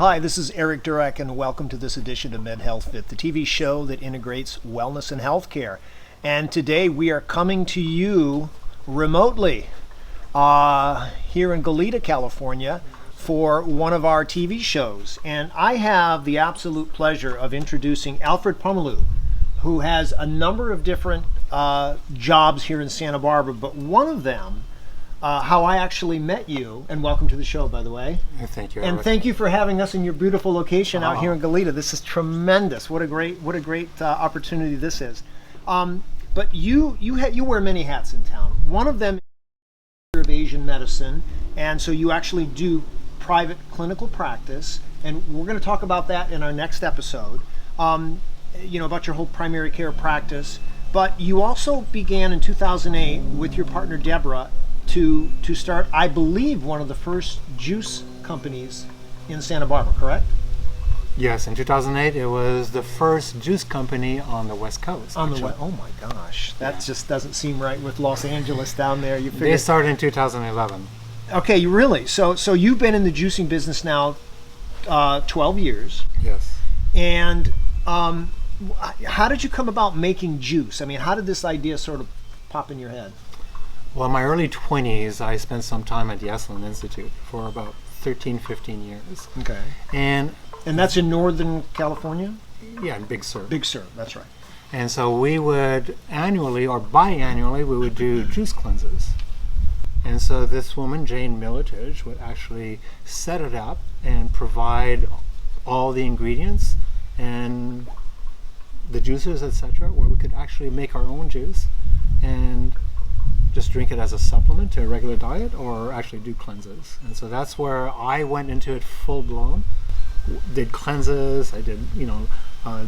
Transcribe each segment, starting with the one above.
Hi, this is Eric Durek, and welcome to this edition of Medhealthfit, the TV show that integrates wellness and healthcare. And today we are coming to you remotely here in Goleta, California, for one of our TV shows. And I have the absolute pleasure of introducing Alfred Pomerleau, who has a number of different jobs here in Santa Barbara, but one of them, how I actually met you, and welcome to the show, by the way. Thank you. And Eric. Thank you for having us in your beautiful location out here in Goleta. This is tremendous. What a great opportunity this is. But you wear many hats in town. One of them is of Asian medicine, and so you actually do private clinical practice, and we're going to talk about that in our next episode. About your whole primary care practice. But you also began in 2008 with your partner Deborah to start, I believe, one of the first juice companies in Santa Barbara, correct? Yes, in 2008 it was the first juice company on the West Coast. Oh my gosh, that just doesn't seem right with Los Angeles down there. They started in 2011. Okay, really? So you've been in the juicing business now 12 years. Yes. And how did you come about making juice? I mean, how did this idea sort of pop in your head? Well, in my early 20s, I spent some time at the Esalen Institute for about 13, 15 years. Okay. And that's in Northern California? Yeah, in Big Sur. Big Sur, that's right. And so we would annually or biannually, we would do juice cleanses. And so this woman, Jane Miletich, would actually set it up and provide all the ingredients and the juices, etc., where we could actually make our own juice and just drink it as a supplement to a regular diet or actually do cleanses. And so that's where I went into it full blown. Did cleanses, I did,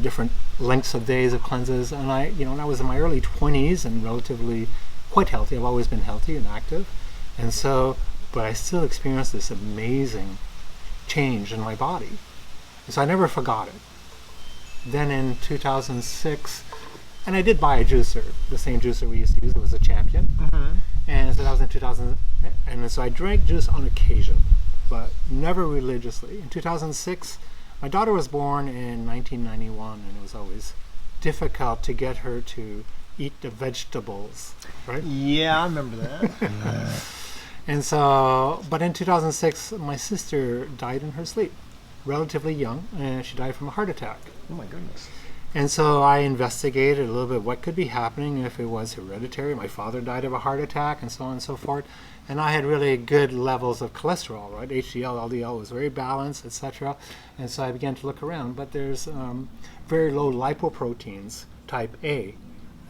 different lengths of days of cleanses. And I was in my early 20s and relatively quite healthy. I've always been healthy and active. And so, but I still experienced this amazing change in my body. So I never forgot it. Then in 2006, and I did buy a juicer, the same juicer we used to use. It was a Champion. Mm-hmm. And so that was in 2000. And so I drank juice on occasion, but never religiously. In 2006, my daughter was born in 1991, and it was always difficult to get her to eat the vegetables, right? Yeah, I remember that. And so, but in 2006, my sister died in her sleep, relatively young, and she died from a heart attack. Oh my goodness. And so I investigated a little bit what could be happening if it was hereditary. My father died of a heart attack and so on and so forth. And I had really good levels of cholesterol, right? HDL, LDL was very balanced, etc. And so I began to look around. But there's very low lipoproteins, type A,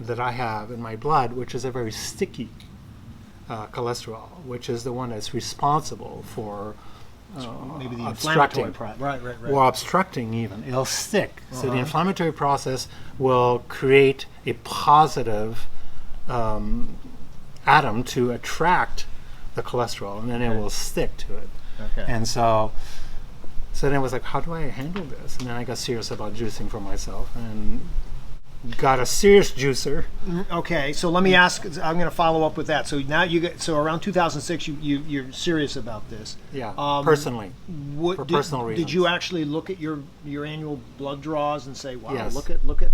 that I have in my blood, which is a very sticky cholesterol, which is the one that's responsible for maybe the inflammatory process. Right. Or obstructing even. It'll stick. So the inflammatory process will create a positive atom to attract the cholesterol, and then it will stick to it. Okay. And so then it was like, how do I handle this? And then I got serious about juicing for myself and got a serious juicer. Okay, so let me ask. I'm going to follow up with that. So now so around 2006, you're serious about this. Yeah, personally, for personal reasons. Did you actually look at your annual blood draws and say, "Wow, yes. look at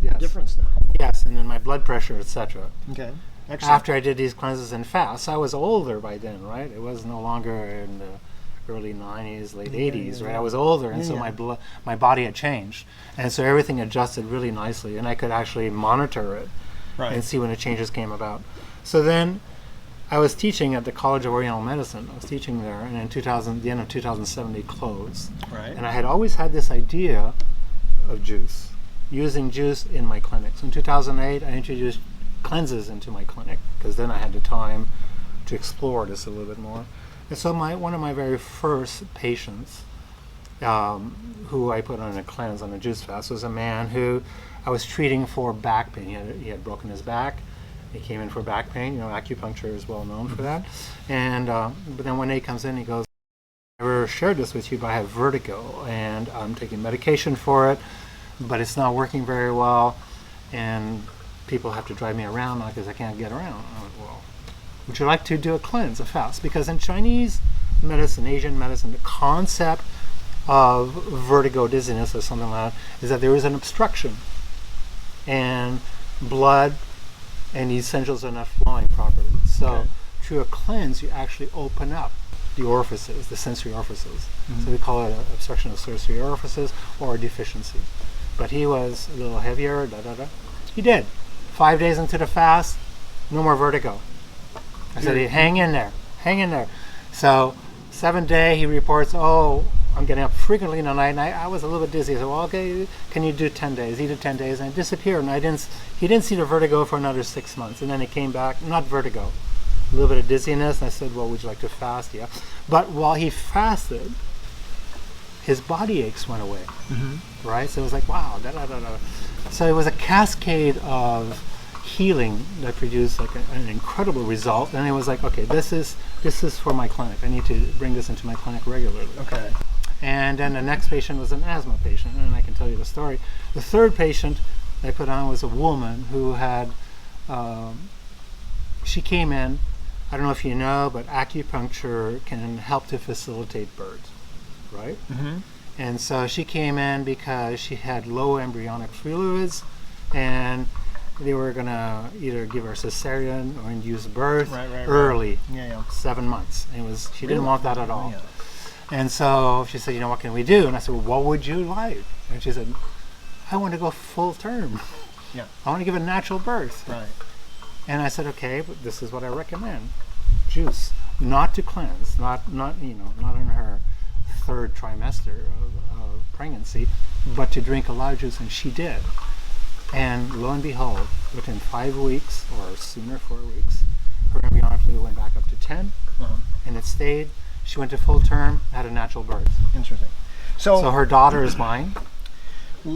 the difference now"? Yes, and then my blood pressure, etc. Okay, excellent. After I did these cleanses and fasts, I was older by then, right? It was no longer in the early 90s, late 80s, right? I was older, and so my body had changed, and so everything adjusted really nicely, and I could actually monitor it and see when the changes came about. So then I was teaching at the College of Oriental Medicine. I was teaching there, and in the end of 2007, they closed. Right. And I had always had this idea of juice, using juice in my clinics. In 2008, I introduced cleanses into my clinic, because then I had the time to explore this a little bit more. And so one of my very first patients, who I put on a cleanse on a juice fast, was a man who I was treating for back pain. He had broken his back. He came in for back pain. Acupuncture is well known for that. And but then one day he comes in, he goes, "I never shared this with you, but I have vertigo, and I'm taking medication for it, but it's not working very well, and people have to drive me around because I can't get around." I went, "Well, would you like to do a cleanse, a fast?" Because in Chinese medicine, Asian medicine, the concept of vertigo, dizziness, or something like that is that there is an obstruction, and blood and the essentials are not flowing properly. So Okay. through a cleanse, you actually open up the orifices, the sensory orifices. So we call it an obstruction of sensory orifices or a deficiency. But he was a little heavier, He did. 5 days into the fast, no more vertigo. I said, hang in there, hang in there. So 7th day, he reports, oh, I'm getting up frequently in the night, and I was a little bit dizzy. I said, well, okay, can you do 10 days? He did 10 days, and it disappeared. And he didn't see the vertigo for another 6 months. And then it came back, not vertigo, a little bit of dizziness. And I said, well, would you like to fast? Yeah. But while he fasted, his body aches went away, right? So it was like, wow, So it was a cascade of healing that produced like an incredible result. And it was like, okay, this is for my clinic. I need to bring this into my clinic regularly. Okay. And then the next patient was an asthma patient, and I can tell you the story. The third patient I put on was a woman who had, she came in, I don't know if you know, but acupuncture can help to facilitate birth, right? And so she came in because she had low embryonic fluids, and they were going to either give her cesarean or induce birth early, 7 months. And she didn't want that at all. Yeah. And so she said, what can we do? And I said, well, what would you like? And she said, I want to go full term. Yeah. I want to give a natural birth. Right. And I said, okay, but this is what I recommend. Juice, not to cleanse, not in her 3rd trimester of pregnancy, but to drink a lot of juice, and she did. And lo and behold, within 5 weeks, or sooner, 4 weeks, her embryonic fluid went back up to 10, and it stayed. She went to full term, had a natural birth. Interesting. So her daughter is mine. So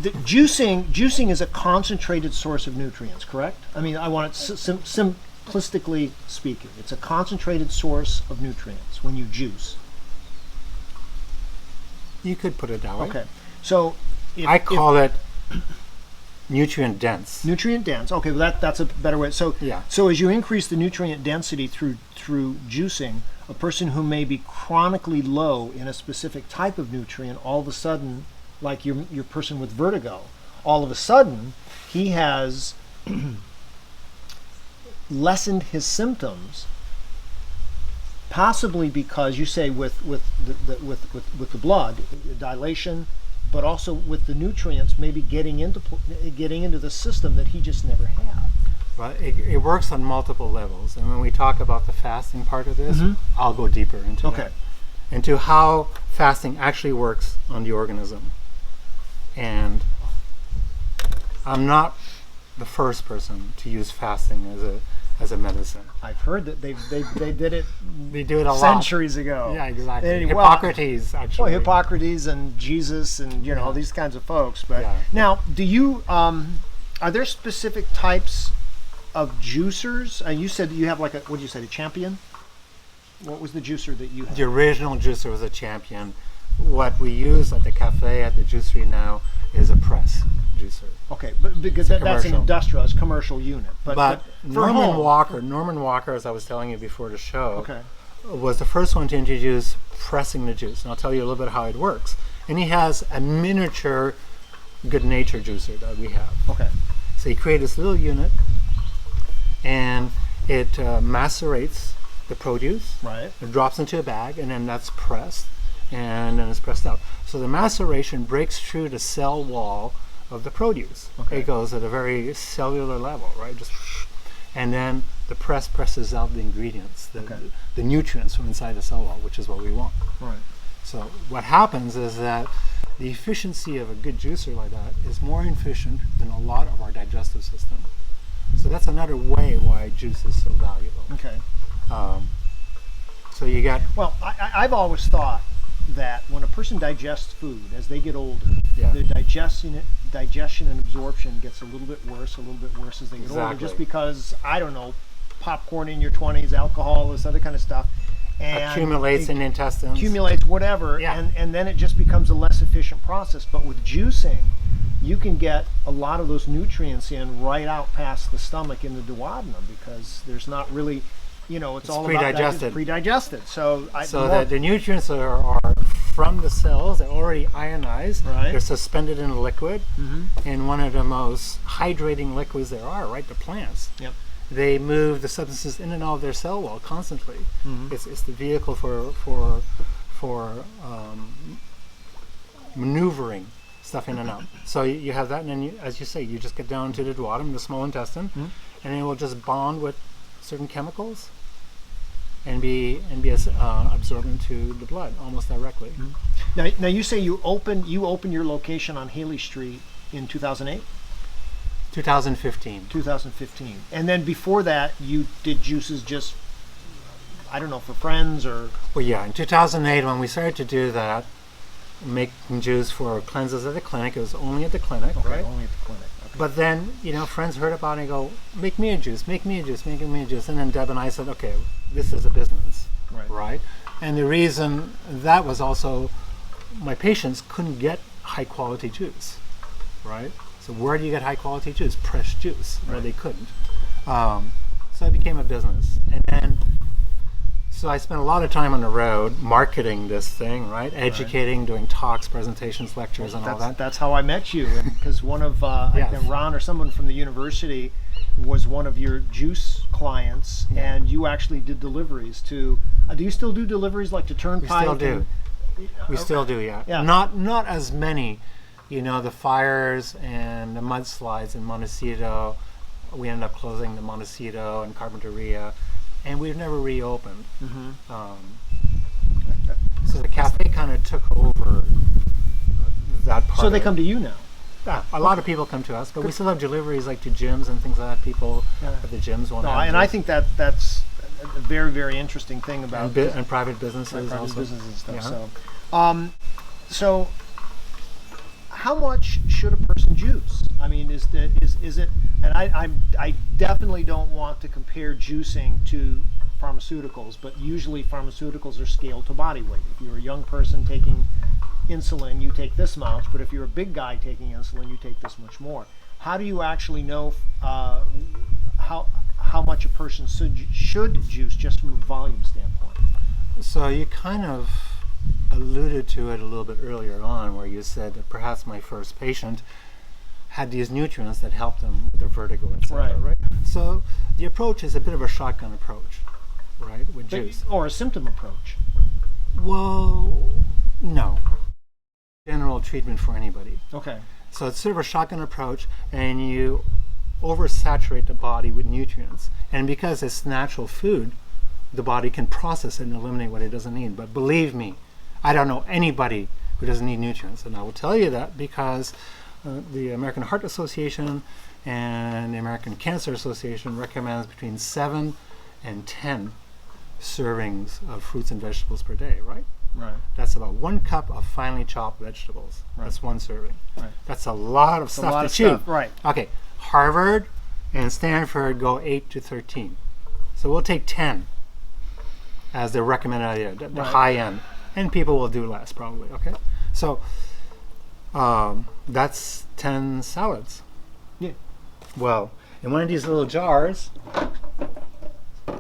the juicing is a concentrated source of nutrients, correct? I mean, I want it simplistically speaking. It's a concentrated source of nutrients when you juice. You could put it that way. Okay. So I call it nutrient dense. Nutrient dense. Okay, well that's a better way. So yeah. So as you increase the nutrient density through juicing, a person who may be chronically low in a specific type of nutrient, all of a sudden, like your person with vertigo, all of a sudden he has lessened his symptoms, possibly because you say with the blood dilation, but also with the nutrients maybe getting into the system that he just never had. Well, it works on multiple levels, and when we talk about the fasting part of this, I'll go deeper into that, into how fasting actually works on the organism. And I'm not the first person to use fasting as a medicine. I've heard that they did it. They do it a lot centuries ago. Yeah, exactly. And, Hippocrates, actually. Well, Hippocrates and Jesus and these kinds of folks. But now, do you are there specific types of juicers? You said you have what did you say, a champion? What was the juicer that you had? The original juicer was a champion. What we use at the cafe, at the juicery now, is a press juicer. Okay, but because that's an industrial, it's a commercial unit. But Norman Walker, as I was telling you before the show, okay, was the first one to introduce pressing the juice. And I'll tell you a little bit how it works. And he has a miniature good nature juicer that we have. Okay. So he created this little unit, and it macerates the produce. Right. It drops into a bag, and then that's pressed, and then it's pressed out. So the maceration breaks through the cell wall of the produce. Okay. It goes at a very cellular level, right? And then the press presses out the ingredients, the nutrients from inside the cell wall, which is what we want. Right. So what happens is that the efficiency of a good juicer like that is more efficient than a lot of our digestive system. So that's another way why juice is so valuable. Okay. So you got... Well, I've always thought that when a person digests food, as they get older, their digestion and absorption gets a little bit worse as they get older, just because, I don't know, popcorn in your 20s, alcohol, this other kind of stuff. And accumulates in the intestines. Accumulates whatever, and then it just becomes a less efficient process. But with juicing, you can get a lot of those nutrients in right out past the stomach in the duodenum, because there's not really, it's all pre-digested. about that. It's pre-digested. So the nutrients are from the cells. They're already ionized. Right. They're suspended in a liquid, in one of the most hydrating liquids there are, right? The plants. Yep. They move the substances in and out of their cell wall constantly. It's the vehicle for maneuvering stuff in and out. So you have that, and then as you say, you just get down to the duodenum, the small intestine, and it will just bond with certain chemicals and be absorbed into the blood almost directly. Now you say you opened your location on Haley Street in 2008? 2015. 2015. And then before that, you did juices just, I don't know, for friends or? Well, yeah, in 2008 when we started to do that, making juice for cleanses at the clinic, it was only at the clinic, right? Only at the clinic. Okay. But then, friends heard about it and go, make me a juice, make me a juice, make me a juice. And then Deb and I said, okay, this is a business, right? And the reason that was also my patients couldn't get high quality juice, right? So where do you get high quality juice? Pressed juice. Well, they couldn't. So it became a business. And then, so I spent a lot of time on the road marketing this thing, right? Educating, doing talks, presentations, lectures, and all that. That's how I met you, because one of I think Ron or someone from the university was one of your juice clients, and you actually did deliveries to. Do you still do deliveries like to Turnpike? We still do. We still do, yeah. Not as many. The fires and the mudslides in Montecito. We ended up closing the Montecito and Carpinteria, and we've never reopened. So the cafe kind of took over that part. So they come to you now? Yeah, a lot of people come to us, but we still have deliveries like to gyms and things like that. People at the gyms want to have and I think that's a very, very interesting thing about and private businesses private also. businesses and stuff. So how much should a person juice? I mean, is it? And I definitely don't want to compare juicing to pharmaceuticals, but usually pharmaceuticals are scaled to body weight. If you're a young person taking insulin, you take this much, but if you're a big guy taking insulin, you take this much more. How do you actually know how much a person should juice just from a volume standpoint? So you kind of alluded to it a little bit earlier on, where you said that perhaps my first patient had these nutrients that helped them with their vertigo, etc. Right. So the approach is a bit of a shotgun approach, right, with juice. Or a symptom approach. Well, no. General treatment for anybody. Okay. So it's sort of a shotgun approach, and you oversaturate the body with nutrients. And because it's natural food, the body can process it and eliminate what it doesn't need. But believe me, I don't know anybody who doesn't need nutrients. And I will tell you that because the American Heart Association and the American Cancer Association recommends between 7 and 10 servings of fruits and vegetables per day, right? Right. That's about 1 cup of finely chopped vegetables. Right. That's 1 serving. Right. That's a lot of stuff to chew. Right. Okay. Harvard and Stanford go 8 to 13. So we'll take 10 as the recommended idea, the high end. And people will do less probably, okay? So that's 10 salads. Yeah. Well, in one of these little jars,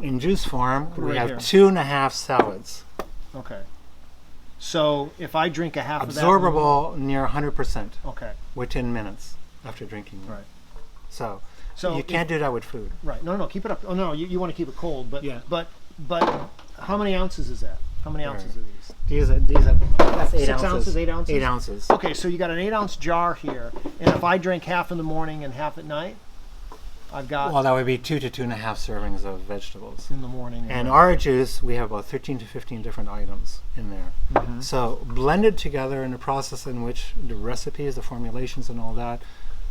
in juice form, we have here. 2.5 salads. Okay. So if I drink a half Absorbable near 100%. Okay. Within minutes after drinking. Right. So you if, can't do that with food. Right. No, keep it up. Oh no, you want to keep it cold, but Yeah. but how many ounces is that? How many ounces are these? These are that's 8 6 ounces. ounces, 8 ounces? 8 ounces. Okay, so you got an 8-ounce jar here, and if I drink half in the morning and half at night, I've got Well, that would be 2 to 2.5 servings of vegetables. in the morning. And our juice, we have about 13 to 15 different items in there. So blended together in the process in which the recipes, the formulations, and all that,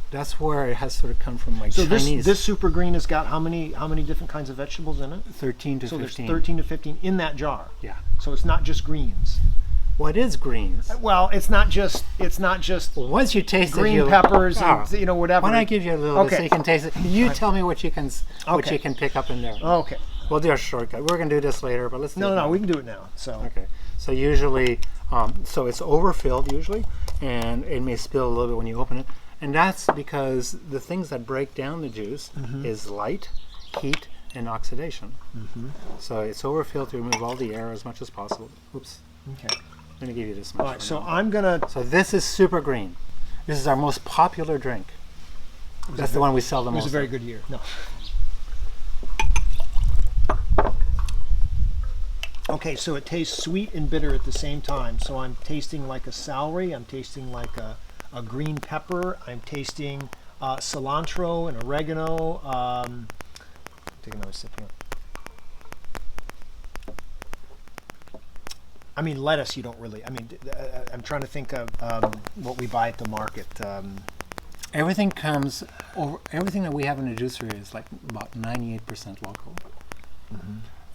that's where it has sort of come from, like so Chinese. this super green has got how many different kinds of vegetables in it? 13 to So 15. there's 13 to 15 in that jar. Yeah. So it's not just greens. Well, it is greens. Well, it's not just Well, once you taste green it, peppers and whatever. Why don't I give you a little bit so you can taste it? You tell me what you can Okay. pick up in there. Okay. We'll do a shortcut. We're going to do this later, but let's do it No, now. we can do it now. So Okay. So usually, so it's overfilled usually, and it may spill a little bit when you open it. And that's because the things that break down the juice is light, heat, and oxidation. So it's overfilled to remove all the air as much as possible. Oops. Okay. Let me give you this much. All right, for so now. I'm gonna. So this is super green. This is our most popular drink. That's the one we sell the It most. was a very of. good year. No. Okay, so it tastes sweet and bitter at the same time. So I'm tasting like a celery. I'm tasting like a green pepper. I'm tasting cilantro and oregano. Take another sip here. I mean, lettuce. You don't really. I mean, I'm trying to think of what we buy at the market. Everything comes over. Everything that we have in the juicery is like about 98% local.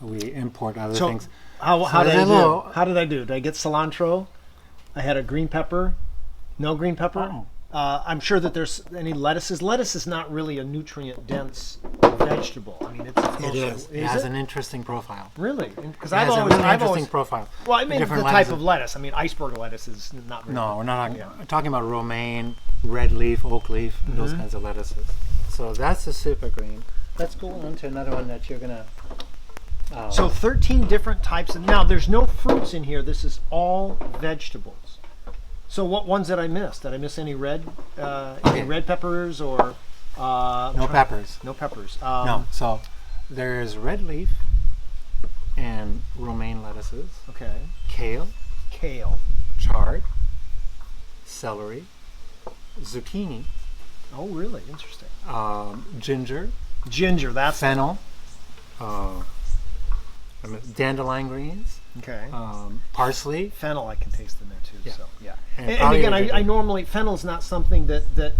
We import other So things. how did I do? hello. How did I do? Did I get cilantro? I had a green pepper. No green pepper. Oh. I'm sure that there's any lettuces. Lettuce is not really a nutrient-dense vegetable. I mean, it's It mostly, is. It has an interesting profile. really because It I've has a always, really I've interesting always. profile. Well, I mean, the Different type lettuces. of lettuce. I mean, iceberg lettuce is not really. No, we're not talking, Yeah. we're talking about romaine, red leaf, oak leaf, those kinds of lettuces. So that's the super green. Let's go on to another one that you're gonna. So 13 different types. Now, there's no fruits in here. This is all vegetables. So what ones did I miss? Did I miss any red peppers or? no peppers. No peppers. No. So there's red leaf and romaine lettuces, Okay. kale, Kale. chard, celery, zucchini, Oh, really? Interesting. ginger, Ginger. That's fennel, dandelion greens, okay. parsley. Fennel, I can taste in there too. Yeah. So yeah. And And probably again, ginger. I normally fennel's not something that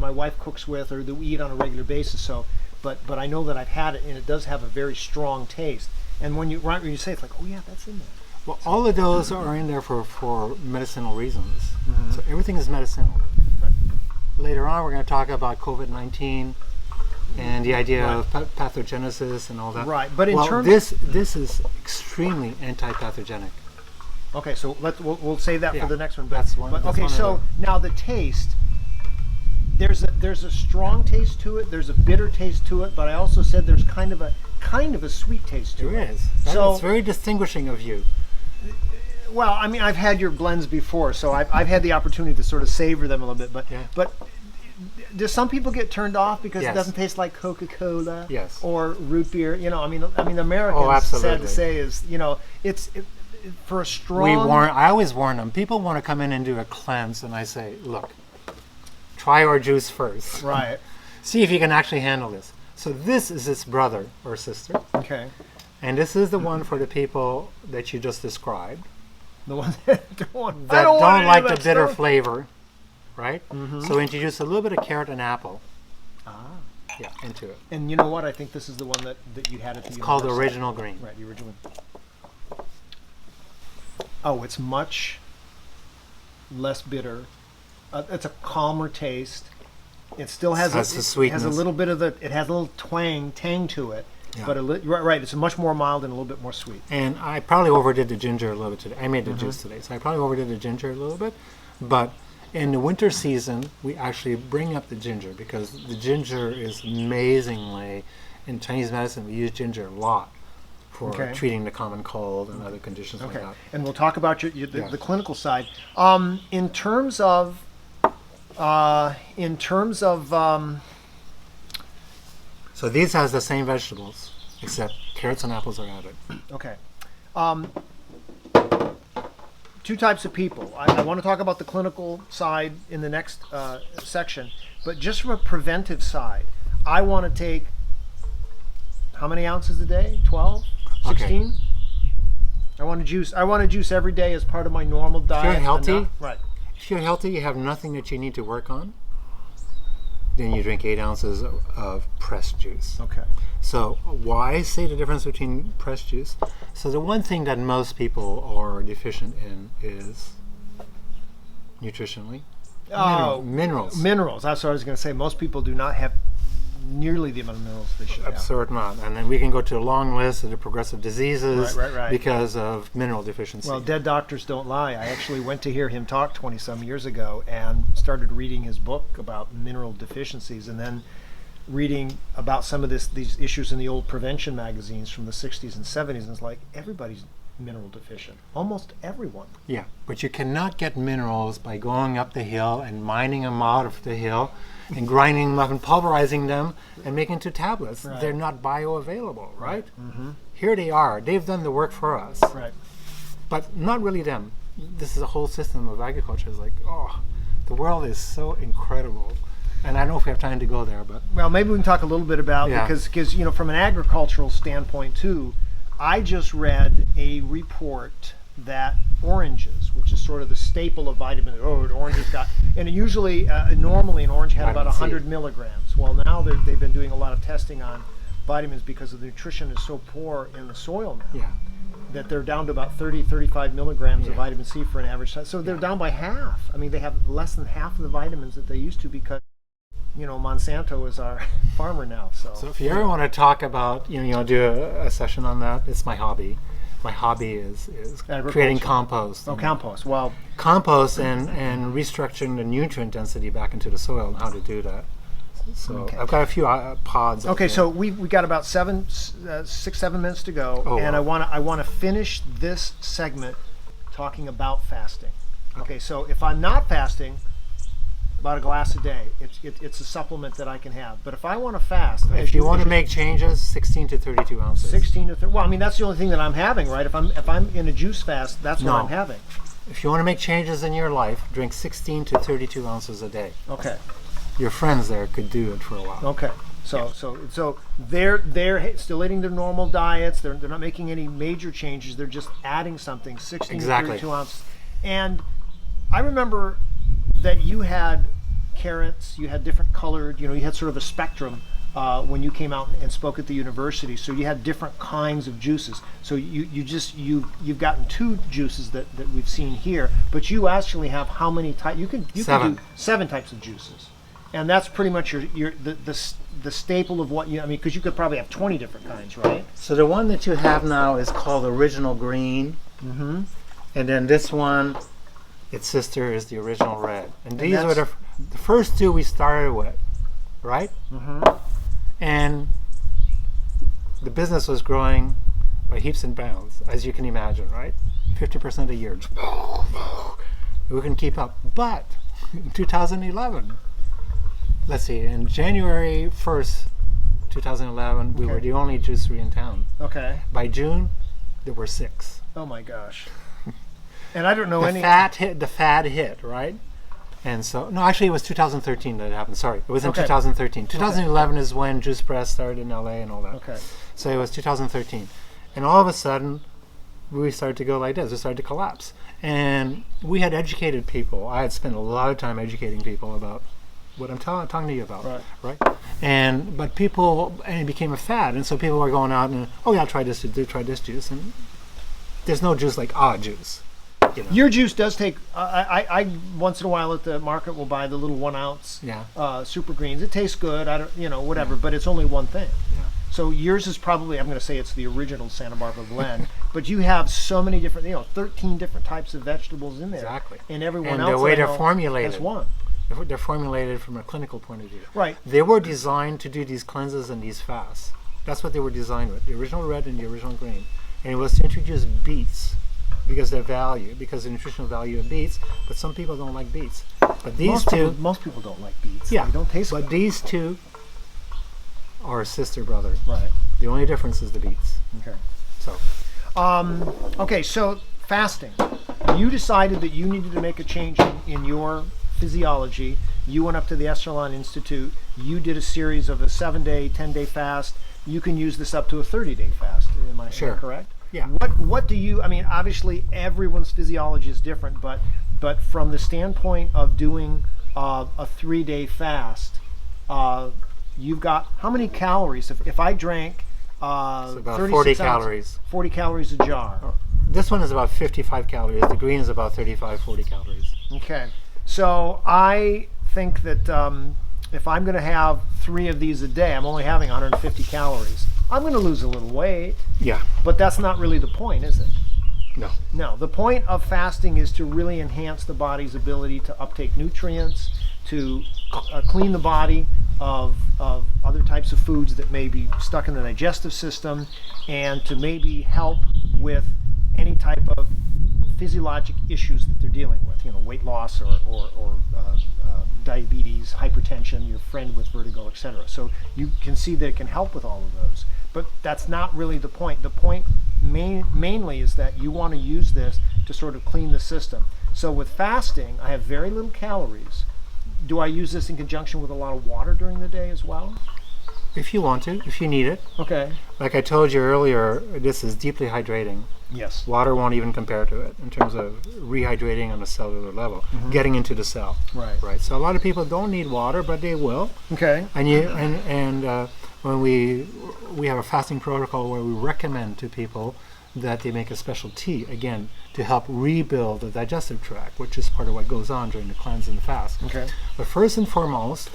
my wife cooks with or that we eat on a regular basis. So, but I know that I've had it and it does have a very strong taste. And when you say it's like, oh yeah, that's in there. Well, all of those are in there for medicinal reasons. So everything is medicinal. Right. Later on, we're going to talk about COVID-19 and the idea of pathogenesis and all that. Right, but in well, terms- this is extremely anti-pathogenic. Okay, so we'll save that Yeah, for the next one. that's one- But that's okay, one of so now the taste. There's a strong taste to it. There's a bitter taste to it. But I also said there's kind of a sweet taste to There it. is. That's very distinguishing of you. Well, I mean, I've had your blends before, so I've had the opportunity to sort of savor them a little bit. But Yeah. but do some people get turned off because Yes. it doesn't taste like Coca-Cola Yes. or root beer? I mean, Americans, sad absolutely. to say, is it's for a strong. I always warn them. People want to come in and do a cleanse, and I say, look, try our juice first. Right. See if you can actually handle this. So this is its brother or sister, Okay. and this is the one for the people that you just described The ones that don't want. that I don't, want any like of the that bitter stuff. flavor, right? So introduce a little bit of carrot and apple, yeah, into it. And you know what? I think this is the one that you had at the. It's called the university. original green. Right, the original. Oh, it's much less bitter. It's a calmer taste. It still has Has the it has a sweetness. little bit of it has a little tang to it. Yeah. But right, it's much more mild and a little bit more sweet. And I probably overdid the ginger a little bit today. I made the juice today, so I probably overdid the ginger a little bit. But in the winter season, we actually bring up the ginger because the ginger is amazingly, in Chinese medicine, we use ginger a lot for Okay. treating the common cold and other conditions Okay, like that. and we'll talk about Yeah. the clinical side. In terms of So these has the same vegetables, except carrots and apples are added. okay. Two types of people. I want to talk about the clinical side in the next section, but just from a preventive side, I want to take how many ounces a day? 12? 16? I want to juice every day as part of my normal diet. healthy? Right. If you're healthy, you have nothing that you need to work on, then you drink 8 ounces of pressed juice. Okay. So why say the difference between pressed juice? So the one thing that most people are deficient in is nutritionally minerals. Minerals. That's what I was going to say. Most people do not have nearly the amount of minerals they should have. Absurd amount. And then we can go to a long list of the progressive diseases Right. because of mineral deficiency. Well, dead doctors don't lie. I actually went to hear him talk 20-some years ago and started reading his book about mineral deficiencies and then reading about some of these issues in the old prevention magazines from the 60s and 70s. And it's like, everybody's mineral deficient. Almost everyone. Yeah, but you cannot get minerals by going up the hill and mining them out of the hill and grinding them up and pulverizing them and making into tablets. Right. They're not bioavailable, right? Mm-hmm. Here they are. They've done the work for us. Right. But not really them. This is a whole system of agriculture. It's like, oh, the world is so incredible. And I don't know if we have time to go there, but... Well, maybe we can talk a little bit about, Yeah. because you know, from an agricultural standpoint too, I just read a report that oranges, which is sort of the staple of vitamin, the oranges got, and usually, normally an orange had about Vitamin C. 100 milligrams. Well, now they've been doing a lot of testing on vitamins because the nutrition is so poor in the soil now. Yeah. That they're down to about 30, 35 milligrams of Yeah. vitamin C for an average size. So they're down by half. I mean, they have less than half of the vitamins that they used to because, you know, Monsanto is our farmer now. So if you ever want to talk about, do a session on that, it's my hobby. My hobby is creating compost. Oh, compost. Well, Compost and restructuring the nutrient density back into the soil and how to do that. So Okay. I've got a few pods. up okay, there. so we got about 6-7 minutes to go, Oh, and wow. I want to finish this segment talking about fasting. Okay, so if I'm not fasting, about a glass a day, it's a supplement that I can have. But if I want to fast, If you want to make changes, 16 to 32 ounces. 16 to 30, well, I mean that's the only thing that I'm having, right? If I'm in a juice fast, that's what No. I'm having. If you want to make changes in your life, drink 16 to 32 ounces a day. Okay. Your friends there could do it for a while. Okay. So they're still eating their normal diets. They're not making any major changes. They're just adding something, 16 Exactly. to 32 ounces. And I remember that you had carrots, you had different colored, you had sort of a spectrum when you came out and spoke at the university. So you had different kinds of juices. So you've gotten 2 juices that we've seen here, but you actually have how many types? You can do 7 types of juices. And that's pretty much the staple of what because you could probably have 20 different kinds, right? So the one that you have now is called Original Green. Mm-hmm. And then this one, its sister is the Original Red. And these were that's- the first 2 we started with, right? Mm-hmm. And the business was growing by heaps and bounds, as you can imagine, right? 50% a year. We couldn't keep up. But in 2011, let's see, in January 1st, 2011, we were the only juicery in town. Okay. By June, there were 6. Oh my gosh. And I don't know The fad hit, right? And so, no, actually it was 2013 that it happened. Sorry, it was in Okay. 2013. 2011 is when Juice Press started in LA and all that. Okay. So it was 2013. And all of a sudden, we started to go like this. We started to collapse. And we had educated people. I had spent a lot of time educating people about what I'm talking to you about. Right? And it became a fad. And so people were going out and, oh yeah, try this juice. And there's no juice like juice. Your juice does take. I once in a while at the market will buy the little 1 ounce super greens. It tastes good. I don't, whatever. But it's only one thing. Yeah. So yours is probably. I'm going to say it's the original Santa Barbara blend. But you have so many different. 13 different types of vegetables in there. Exactly. And everyone And else. the way I they're know formulated. has one. They're formulated from a clinical point of view. Right. They were designed to do these cleanses and these fasts. That's what they were designed with, the Original Red and the Original Green. And it was to introduce beets because the nutritional value of beets, but some people don't like beets. But these most people don't like beets. Yeah, They don't taste but good. these 2 are sister brother. Right. The only difference is the beets. Okay. So Okay, so fasting. You decided that you needed to make a change in your physiology. You went up to the Esalen Institute. You did a series of a 7-day, 10-day fast. You can use this up to a 30-day fast. Am I correct? Yeah. What do you? I mean, obviously everyone's physiology is different, but from the standpoint of doing a 3-day fast, you've got how many calories? If I drank it's about 36 40 ounces, calories. 40 calories a jar. This one is about 55 calories. The green is about 35, 40 calories. Okay, so I think that if I'm going to have 3 of these a day, I'm only having 150 calories. I'm going to lose a little weight, Yeah. but that's not really the point, is it? No. No, the point of fasting is to really enhance the body's ability to uptake nutrients, to clean the body of other types of foods that may be stuck in the digestive system, and to maybe help with any type of physiologic issues that they're dealing with, weight loss or diabetes, hypertension, your friend with vertigo, etc. So you can see that it can help with all of those. But that's not really the point. The point mainly is that you want to use this to sort of clean the system. So with fasting, I have very little calories. Do I use this in conjunction with a lot of water during the day as well? If you want to, if you need it. Okay. Like I told you earlier, this is deeply hydrating. Yes. Water won't even compare to it in terms of rehydrating on a cellular level, getting into the cell. Right. Right. So a lot of people don't need water, but they will. Okay. And when we have a fasting protocol where we recommend to people that they make a special tea, again, to help rebuild the digestive tract, which is part of what goes on during the cleanse and the fast. Okay. But first and foremost,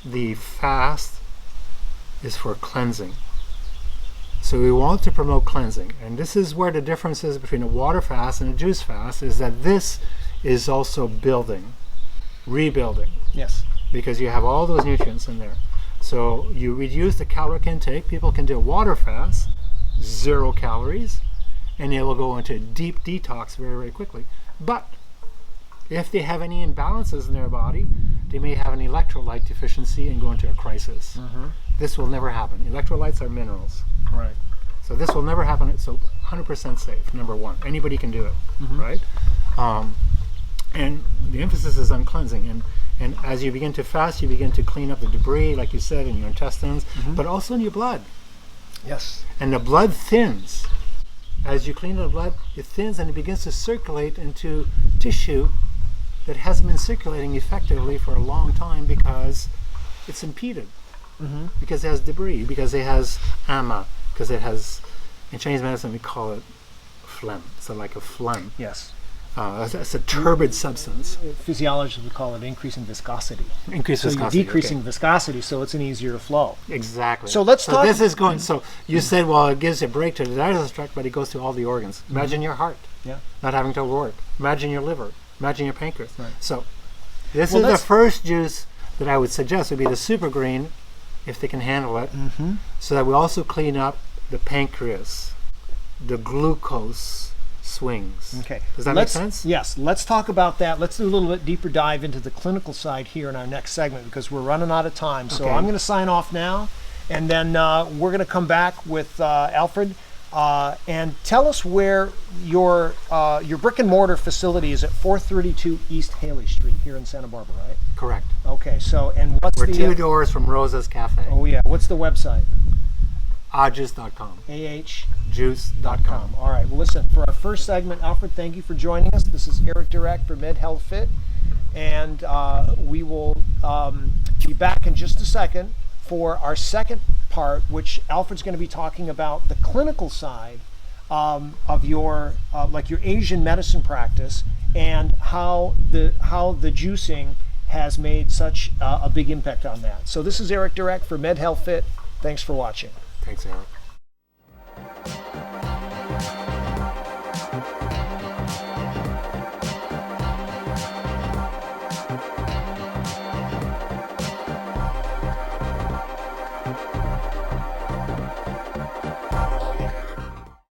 the fast is for cleansing. So we want to promote cleansing. And this is where the difference is between a water fast and a juice fast, is that this is also building, rebuilding, Yes. because you have all those nutrients in there. So you reduce the caloric intake. People can do a water fast, 0 calories, and they will go into a deep detox very, very quickly. But if they have any imbalances in their body, they may have an electrolyte deficiency and go into a crisis. This will never happen. Electrolytes are minerals. Right. So this will never happen. So 100% safe, number one. Anybody can do it, right? And the emphasis is on cleansing. And as you begin to fast, you begin to clean up the debris, like you said, in your intestines, but also in your blood. Yes. And the blood thins. As you clean the blood, it thins and it begins to circulate into tissue that hasn't been circulating effectively for a long time because it's impeded. Because it has debris, because it has ama, because it has, in Chinese medicine we call it phlegm. So like a phlegm. Yes. It's a turbid substance. Physiologists would call it increasing viscosity. Increased So viscosity. you're decreasing okay. viscosity, so it's an easier flow. Exactly. So let's talk. This is going. So you said, well, it gives a break to the digestive tract, but it goes to all the organs. Imagine your heart, Yeah. not having to work. Imagine your liver. Imagine your pancreas. Right. So this Well, is the that's- first juice that I would suggest would be the super green, if they can handle it. So that we also clean up the pancreas, the glucose swings. Okay. Does that Let's- make sense? Yes. Let's talk about that. Let's do a little bit deeper dive into the clinical side here in our next segment because we're running out of time. So Okay. I'm going to sign off now, and then we're going to come back with Alfred and tell us where your brick and mortar facility is at 432 East Haley Street here in Santa Barbara, right? Correct. Okay. So and what's We're the 2 doors from Rosa's Cafe. oh yeah, what's the website? Juice.com. AH.com. Juice.com. All right. Well, listen, for our first segment, Alfred, thank you for joining us. This is Eric Direct for Medhealthfit, and we will be back in just a second for our second part, which Alfred's going to be talking about the clinical side of your like your Asian medicine practice and how the juicing has made such a big impact on that. So this is Eric Direct for Medhealthfit. Thanks for watching. Thanks, Eric.